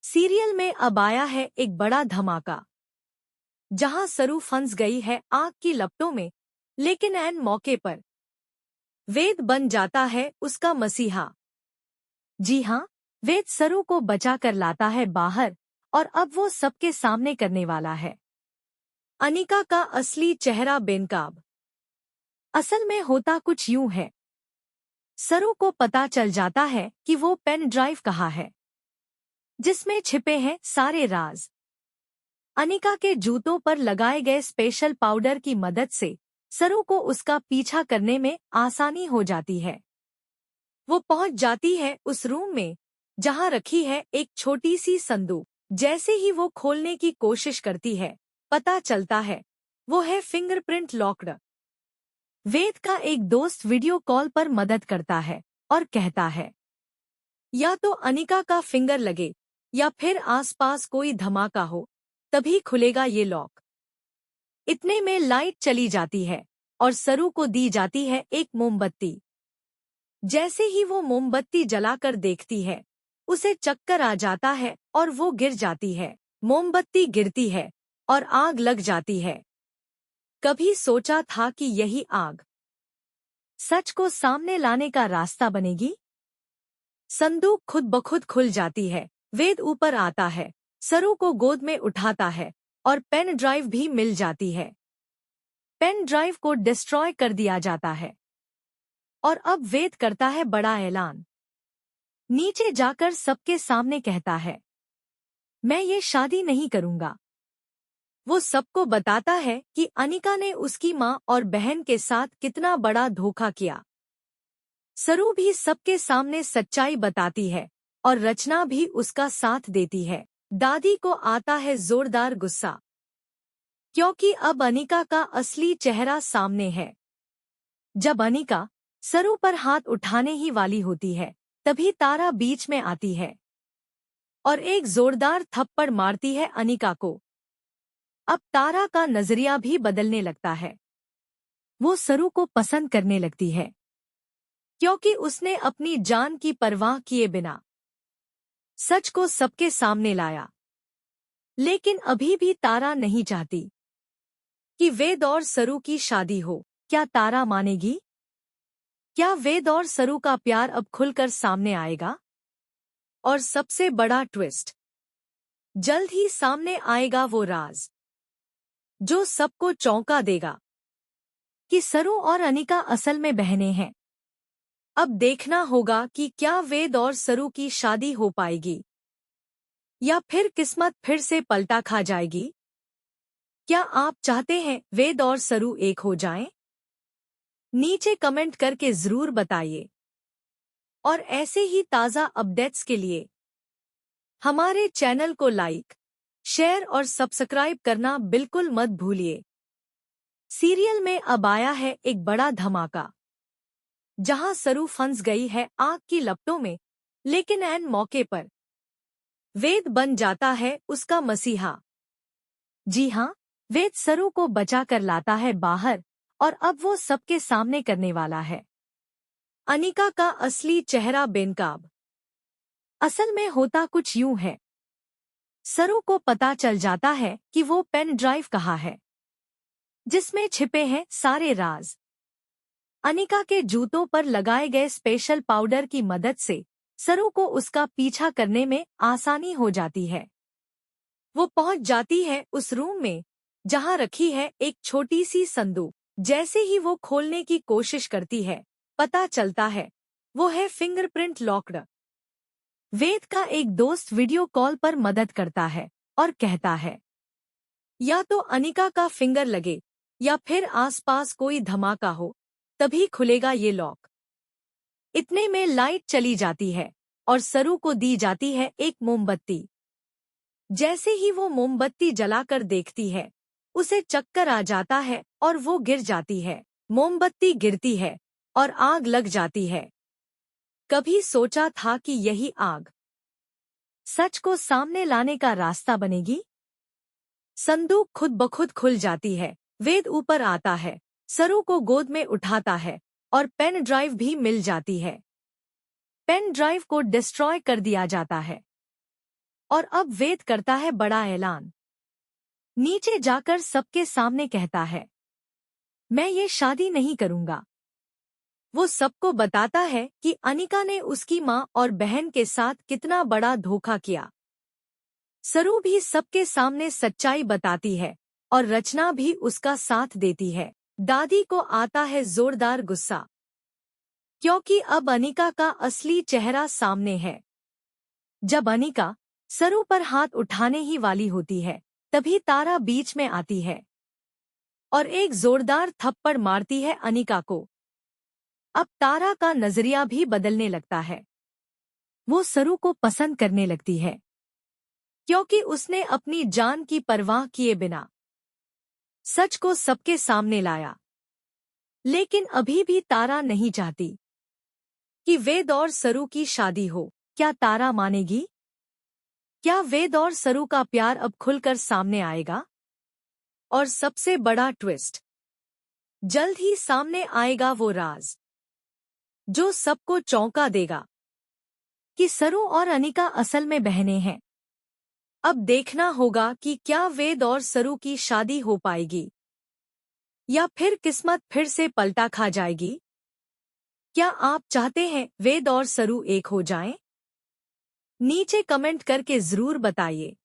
Serial में अब आया है एक बड़ा धमाका, जहां सरू फंस गई है आग की लपटों में, लेकिन ऐन मौके पर वेद बन जाता है उसका मसीहा। जी हाँ, वेद सरू को बचा कर लाता है बाहर और अब वो सबके सामने करने वाला है अनिका का असली चेहरा बेनकाब। असल में होता कुछ यूं है, सरू को पता चल जाता है कि वो पेन ड्राइव कहाँ है, जिसमें छिपे हैं सारे राज। अनिका के जूतों पर लगाए गए स्पेशल पाउडर की मदद से सरू को उसका पीछा करने में आसानी हो जाती है। वो पहुंच जाती है उस रूम में जहां रखी है एक छोटी सी संदूक। जैसे ही वो खोलने की कोशिश करती है, पता चलता है वो है फिंगरप्रिंट लॉक्ड। वेद का एक दोस्त वीडियो कॉल पर मदद करता है और कहता है या तो अनिका का फिंगर लगे या फिर आसपास कोई धमाका हो, तभी खुलेगा ये लॉक। इतने में लाइट चली जाती है और सरू को दी जाती है एक मोमबत्ती। जैसे ही वो मोमबत्ती जलाकर देखती है, उसे चक्कर आ जाता है और वो गिर जाती है। मोमबत्ती गिरती है और आग लग जाती है। कभी सोचा था कि यही आग सच को सामने लाने का रास्ता बनेगी? संदूक खुद ब खुद खुल जाती है। वेद ऊपर आता है, सरू को गोद में उठाता है और पेन ड्राइव भी मिल जाती है। पेन ड्राइव को डिस्ट्रॉय कर दिया जाता है और अब वेद करता है बड़ा ऐलान। नीचे जाकर सबके सामने कहता है मैं ये शादी नहीं करूंगा। वो सबको बताता है कि अनिका ने उसकी माँ और बहन के साथ कितना बड़ा धोखा किया। सरू भी सबके सामने सच्चाई बताती है और रचना भी उसका साथ देती है। दादी को आता है जोरदार गुस्सा, क्योंकि अब अनिका का असली चेहरा सामने है। जब अनिका सरू पर हाथ उठाने ही वाली होती है, तभी तारा बीच में आती है और एक जोरदार थप्पड़ मारती है अनिका को। अब तारा का नजरिया भी बदलने लगता है। वो सरू को पसंद करने लगती है, क्योंकि उसने अपनी जान की परवाह किए बिना सच को सबके सामने लाया। लेकिन अभी भी तारा नहीं चाहती कि वेद और सरू की शादी हो। क्या तारा मानेगी? क्या वेद और सरू का प्यार अब खुलकर सामने आएगा? और सबसे बड़ा ट्विस्ट, जल्द ही सामने आएगा वो राज जो सबको चौंका देगा कि सरू और अनिका असल में बहनें हैं। अब देखना होगा कि क्या वेद और सरू की शादी हो पाएगी या फिर किस्मत फिर से पलटा खा जाएगी। क्या आप चाहते हैं वेद और सरू एक हो जाएं? नीचे कमेंट करके जरूर बताइए। और ऐसे ही ताज़ा अपडेट्स के लिए हमारे चैनल को लाइक, शेयर और सब्सक्राइब करना बिल्कुल मत भूलिए। सीरियल में अब आया है एक बड़ा धमाका, जहां सरू फंस गई है आग की लपटों में, लेकिन ऐन मौके पर वेद बन जाता है उसका मसीहा। जी हाँ, वेद सरू को बचा कर लाता है बाहर और अब वो सबके सामने करने वाला है अनिका का असली चेहरा बेनकाब। असल में होता कुछ यूं है, सरू को पता चल जाता है कि वो पेन ड्राइव कहाँ है, जिसमें छिपे हैं सारे राज। अनिका के जूतों पर लगाए गए स्पेशल पाउडर की मदद से सरू को उसका पीछा करने में आसानी हो जाती है। वो पहुंच जाती है उस रूम में जहां रखी है एक छोटी सी संदूक। जैसे ही वो खोलने की कोशिश करती है, पता चलता है वो है फिंगरप्रिंट लॉक्ड। वेद का एक दोस्त वीडियो कॉल पर मदद करता है और कहता है या तो अनिका का फिंगर लगे या फिर आसपास कोई धमाका हो, तभी खुलेगा ये लॉक। इतने में लाइट चली जाती है और सरू को दी जाती है एक मोमबत्ती। जैसे ही वो मोमबत्ती जलाकर देखती है, उसे चक्कर आ जाता है और वो गिर जाती है। मोमबत्ती गिरती है और आग लग जाती है। कभी सोचा था कि यही आग सच को सामने लाने का रास्ता बनेगी? संदूक खुद ब खुद खुल जाती है। वेद ऊपर आता है, सरू को गोद में उठाता है और पेन ड्राइव भी मिल जाती है। पेन ड्राइव को डिस्ट्रॉय कर दिया जाता है और अब वेद करता है बड़ा ऐलान। नीचे जाकर सबके सामने कहता है, मैं ये शादी नहीं करूंगा। वो सबको बताता है कि अनिका ने उसकी माँ और बहन के साथ कितना बड़ा धोखा किया। सरू भी सबके सामने सच्चाई बताती है और रचना भी उसका साथ देती है। दादी को आता है जोरदार गुस्सा, क्योंकि अब अनिका का असली चेहरा सामने है। जब अनिका सरू पर हाथ उठाने ही वाली होती है, तभी तारा बीच में आती है और एक जोरदार थप्पड़ मारती है अनिका को। अब तारा का नजरिया भी बदलने लगता है। वो सरू को पसंद करने लगती है, क्योंकि उसने अपनी जान की परवाह किए बिना सच को सबके सामने लाया। लेकिन अभी भी तारा नहीं चाहती कि वेद और सरू की शादी हो। क्या तारा मानेगी? क्या वेद और सरू का प्यार अब खुलकर सामने आएगा? और सबसे बड़ा ट्विस्ट, जल्द ही सामने आएगा वो राज जो सबको चौंका देगा कि सरू और अनिका असल में बहनें हैं। अब देखना होगा कि क्या वेद और सरू की शादी हो पाएगी या फिर किस्मत फिर से पलटा खा जाएगी। क्या आप चाहते हैं वेद और सरू एक हो जाएं? नीचे कमेंट करके जरूर बताइए।